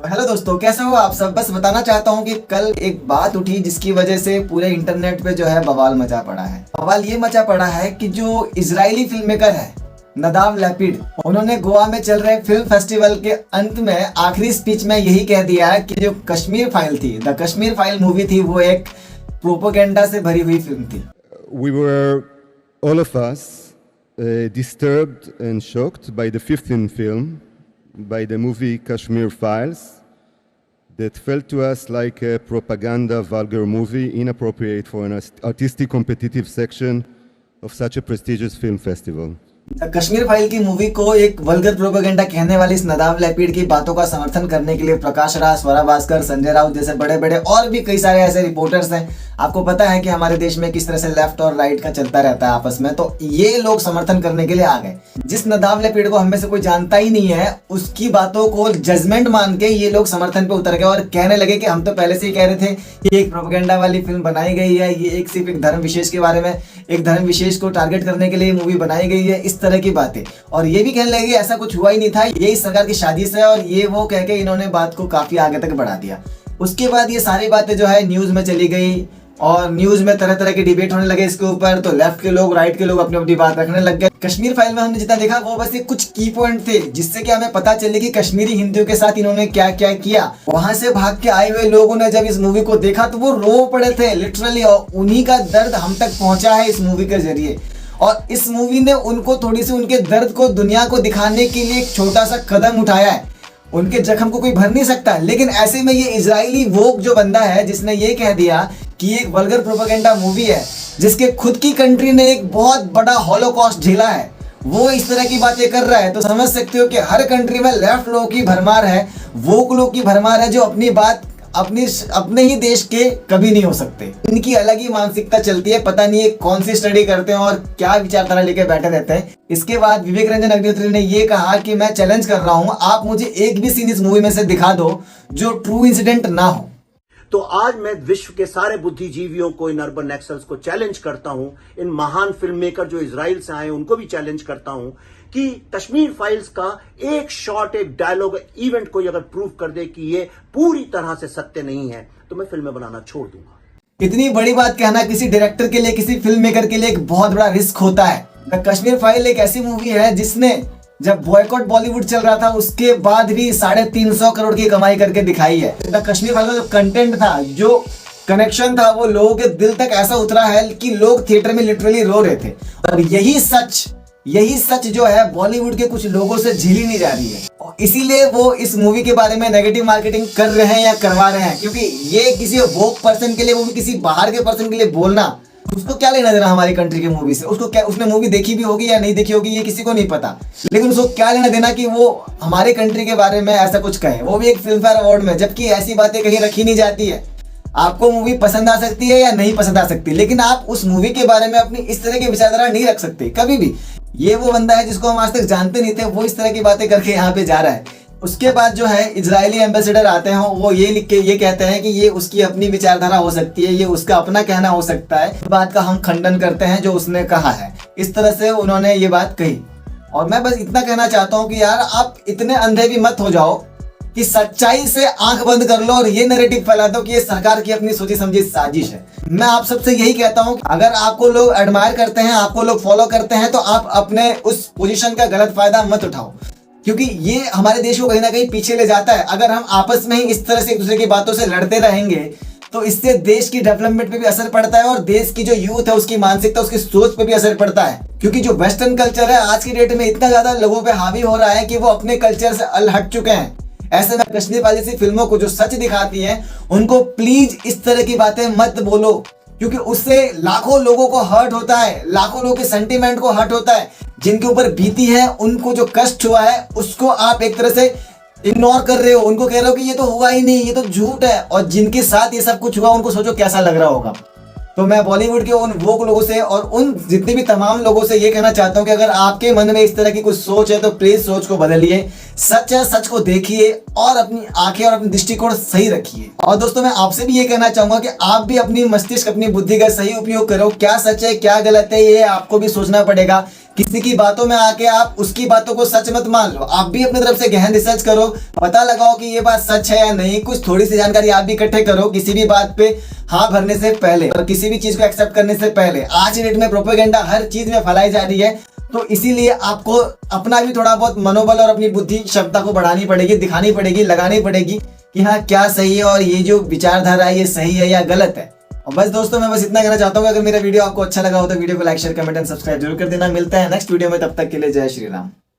Hello दोस्तों, कैसे हो आप सब। बस बताना चाहता हूँ कि कल एक बात उठी जिसकी वजह से पूरे इंटरनेट पे जो है बवाल मचा पड़ा है। बवाल ये मचा पड़ा है कि जो इजरायली फिल्म मेकर है नदाव लैपिड, उन्होंने गोवा में चल रहे फिल्म फेस्टिवल के अंत में आखिरी स्पीच में यही कह दिया है कि जो कश्मीर फाइल थी, द कश्मीर फाइल मूवी थी, वो एक प्रोपोगेंडा से भरी हुई फिल्म थी। We were, all of us, disturbed and shocked by the 15th film, by the movie Kashmir Files, that felt to us like a propaganda vulgar movie, inappropriate for an artistic competitive section of such a prestigious film festival. Kashmir file की movie को एक vulgar propaganda कहने वाली इस नदाव Lapid की बातों का समर्थन करने के लिए प्रकाश राज, स्वरा भास्कर, संजय राउत जैसे बड़े बड़े और भी कई सारे ऐसे रिपोर्टर्स हैं। आपको पता है कि हमारे देश में किस तरह से लेफ्ट और राइट का चलता रहता है आपस में, तो ये लोग समर्थन करने के लिए आ गए। जिस नदाव लैपिड को हम में से कोई जानता ही नहीं है, उसकी बातों को जजमेंट मान के ये लोग समर्थन पे उतर गए और कहने लगे कि हम तो पहले से ही कह रहे थे ये एक प्रोपेगेंडा वाली फिल्म बनाई गई है, ये एक सिर्फ एक धर्म विशेष के बारे में, एक धर्म विशेष को टारगेट करने के लिए मूवी बनाई गई है, इस तरह की बातें। और ये भी कहने लगे ऐसा कुछ हुआ ही नहीं था, ये इस सरकार की साजिश है, और ये वो कह के इन्होंने बात को काफी आगे तक बढ़ा दिया। उसके बाद ये सारी बातें जो है न्यूज में चली गई और न्यूज में तरह तरह के डिबेट होने लगे इसके ऊपर। तो लेफ्ट के लोग, राइट के लोग अपनी अपनी बात रखने लग गए। कश्मीर फाइल में हमने जितना देखा वो बस ये कुछ की पॉइंट थे जिससे कि हमें पता चले कि कश्मीरी हिंदुओं के साथ इन्होंने क्या क्या किया। वहां से भाग के आए हुए लोगों ने जब इस मूवी को देखा तो वो रो पड़े थे लिटरली, और उन्हीं का दर्द हम तक पहुंचा है इस मूवी के जरिए। और इस मूवी ने उनको थोड़ी सी उनके दर्द को दुनिया को दिखाने के लिए एक छोटा सा कदम उठाया है। उनके जख्म को कोई भर नहीं सकता, लेकिन ऐसे में ये इजरायली वोक जो बंदा है जिसने ये कह दिया कि एक वल्गर प्रोपेगेंडा मूवी है जिसके खुद की कंट्री ने एक बहुत बड़ा हॉलोकॉस्ट झेला है, वो इस तरह की बातें कर रहा है, तो समझ सकते हो कि हर कंट्री में लेफ्ट लोगों की भरमार है, वोक लोगों की भरमार है जो अपनी बात अपने ही देश के कभी नहीं हो सकते। इनकी अलग ही मानसिकता चलती है, पता नहीं है कौन सी स्टडी करते हैं और क्या विचारधारा लेके बैठे रहते हैं। इसके बाद विवेक रंजन अग्निहोत्री ने ये कहा कि मैं चैलेंज कर रहा हूं, आप मुझे एक भी सीन इस मूवी में से दिखा दो जो ट्रू इंसिडेंट ना हो। तो आज मैं विश्व के सारे बुद्धिजीवियों को, इन अर्बन एक्सल्स को चैलेंज करता हूं, इन महान फिल्म मेकर जो इजराइल से आए उनको भी चैलेंज करता हूं कि कश्मीर फाइल्स का एक शॉट, एक डायलॉग, इवेंट कोई अगर प्रूव कर दे कि ये पूरी तरह से सत्य नहीं है तो मैं फिल्में बनाना छोड़ दूंगा। इतनी बड़ी बात कहना किसी डायरेक्टर के लिए, किसी फिल्म मेकर के लिए एक बहुत बड़ा रिस्क होता है। द कश्मीर फाइल एक ऐसी मूवी है जिसने जब बॉयकॉट बॉलीवुड चल रहा था उसके बाद भी 350 करोड़ की कमाई करके दिखाई है। द कश्मीर फाइल का जो कंटेंट था, जो कनेक्शन था, वो लोगों के दिल तक ऐसा उतरा है कि लोग थिएटर में लिटरली रो रहे थे। और यही सच जो है बॉलीवुड के कुछ लोगों से झेली नहीं जा रही है, और इसीलिए वो इस मूवी के बारे में नेगेटिव मार्केटिंग कर रहे हैं या करवा रहे हैं। क्योंकि ये किसी वोक पर्सन के लिए, वो भी किसी बाहर के पर्सन के लिए बोलना, उसको क्या लेना देना हमारी कंट्री की मूवी से। उसको क्या, उसने मूवी देखी भी होगी या नहीं देखी होगी ये किसी को नहीं पता, लेकिन उसको क्या लेना देना कि वो हमारी कंट्री के बारे में ऐसा कुछ कहे, वो भी एक फिल्म फेयर अवार्ड में, जबकि ऐसी बातें कहीं रखी नहीं जाती है। आपको मूवी पसंद आ सकती है या नहीं पसंद आ सकती, लेकिन आप उस मूवी के बारे में अपनी इस तरह की विचारधारा नहीं रख सकते कभी भी। ये वो बंदा है जिसको हम आज तक जानते नहीं थे, वो इस तरह की बातें करके यहाँ पे जा रहा है। उसके बाद जो है इजरायली एम्बेसडर आते हैं, वो ये लिख के ये कहते हैं कि ये उसकी अपनी विचारधारा हो सकती है, ये उसका अपना कहना हो सकता है। इस बात का हम खंडन करते हैं जो उसने कहा है। इस तरह से उन्होंने ये बात कही। और मैं बस इतना कहना चाहता हूँ कि यार आप इतने अंधे भी मत हो जाओ कि सच्चाई से आंख बंद कर लो और ये नैरेटिव फैला दो कि ये सरकार की अपनी सोची समझी साजिश है। मैं आप सबसे यही कहता हूं कि अगर आपको लोग एडमायर करते हैं, आपको लोग फॉलो करते हैं, तो आप अपने उस पोजीशन का गलत फायदा मत उठाओ, क्योंकि ये हमारे देश को कहीं ना कहीं पीछे ले जाता है। अगर हम आपस में ही इस तरह से एक दूसरे की बातों से लड़ते रहेंगे तो इससे देश की डेवलपमेंट पे भी असर पड़ता है, और देश की जो यूथ है उसकी मानसिकता, उसकी सोच पे भी असर पड़ता है। क्योंकि जो वेस्टर्न कल्चर है आज की डेट में इतना ज्यादा लोगों पे हावी हो रहा है कि वो अपने कल्चर से अलहट चुके हैं। ऐसे में कश्मीर फाइल जैसी फिल्मों को जो सच दिखाती हैं उनको प्लीज इस तरह की बातें मत बोलो, क्योंकि उससे लाखों लोगों को हर्ट होता है, लाखों लोगों के सेंटीमेंट को हर्ट होता है। जिनके ऊपर बीती है, उनको जो कष्ट हुआ है उसको आप एक तरह से इग्नोर कर रहे हो, उनको कह रहे हो कि ये तो हुआ ही नहीं, ये तो झूठ है। और जिनके साथ ये सब कुछ हुआ उनको सोचो कैसा लग रहा होगा। तो मैं बॉलीवुड के उन वोक लोगों से और उन जितने भी तमाम लोगों से ये कहना चाहता हूं कि अगर आपके मन में इस तरह की कुछ सोच है तो प्लीज सोच को बदलिए। सच है, सच को देखिए और अपनी आंखें और अपनी दृष्टिकोण सही रखिए। और दोस्तों मैं आपसे भी ये कहना चाहूंगा कि आप भी अपनी मस्तिष्क, अपनी बुद्धि का सही उपयोग करो। क्या सच है क्या गलत है ये आपको भी सोचना पड़ेगा, किसी की बातों में आके आप उसकी बातों को सच मत मान लो, आप भी अपनी तरफ से गहन रिसर्च करो, पता लगाओ कि ये बात सच है या नहीं। कुछ थोड़ी सी जानकारी आप भी इकट्ठे करो किसी भी बात पे हाँ भरने से पहले और किसी भी चीज को एक्सेप्ट करने से पहले। आज की डेट में प्रोपेगेंडा हर चीज में फैलाई जा रही है, तो इसीलिए आपको अपना भी थोड़ा बहुत मनोबल और अपनी बुद्धि क्षमता को बढ़ानी पड़ेगी, दिखानी पड़ेगी, लगानी पड़ेगी कि हाँ क्या सही है और ये जो विचारधारा है ये सही है या गलत है। और बस दोस्तों मैं बस इतना कहना चाहता हूँ, अगर मेरा वीडियो आपको अच्छा लगा हो तो वीडियो को like share comment and subscribe जरूर कर देना। मिलता है नेक्स्ट वीडियो में, तब तक के लिए जय श्री राम।